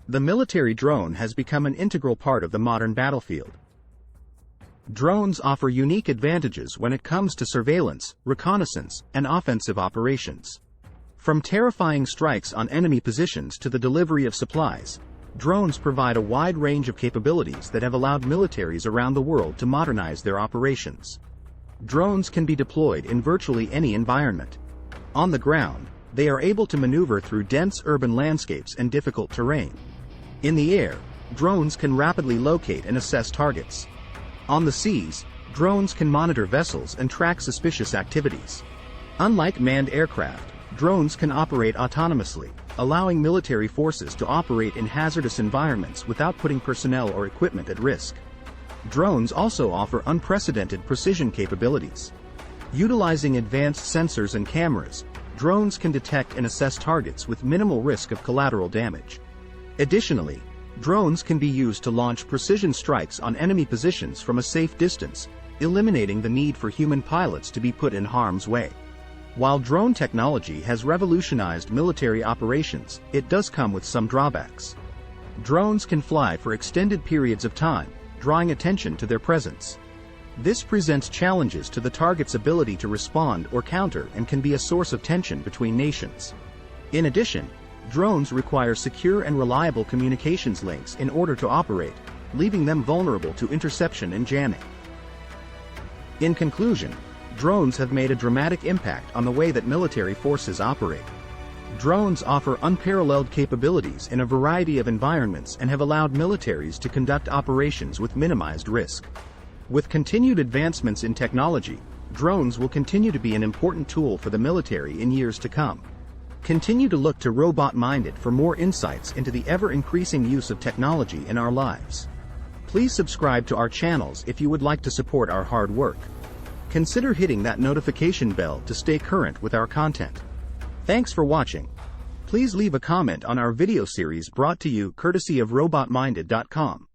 The military drone has become an integral part of the modern battlefield. Drones offer unique advantages when it comes to surveillance, reconnaissance, and offensive operations. From terrifying strikes on enemy positions to the delivery of supplies, drones provide a wide range of capabilities that have allowed militaries around the world to modernize their operations. Drones can be deployed in virtually any environment. On the ground, they are able to maneuver through dense urban landscapes and difficult terrain. In the air, drones can rapidly locate and assess targets. On the seas, drones can monitor vessels and track suspicious activities. Unlike manned aircraft, drones can operate autonomously, allowing military forces to operate in hazardous environments without putting personnel or equipment at risk. Drones also offer unprecedented precision capabilities. Utilizing advanced sensors and cameras, drones can detect and assess targets with minimal risk of collateral damage. Additionally, drones can be used to launch precision strikes on enemy positions from a safe distance, eliminating the need for human pilots to be put in harm's way. While drone technology has revolutionized military operations, it does come with some drawbacks. Drones can fly for extended periods of time, drawing attention to their presence. This presents challenges to the target's ability to respond or counter and can be a source of tension between nations. In addition, drones require secure and reliable communications links in order to operate, leaving them vulnerable to interception and jamming. In conclusion, drones have made a dramatic impact on the way that military forces operate. Drones offer unparalleled capabilities in a variety of environments and have allowed militaries to conduct operations with minimized risk. With continued advancements in technology, drones will continue to be an important tool for the military in years to come. Continue to look to Robot-Minded for more insights into the ever-increasing use of technology in our lives. Please subscribe to our channels if you would like to support our hard work. Consider hitting that notification bell to stay current with our content. Thanks for watching. Please leave a comment on our video series brought to you courtesy of robotminded.com.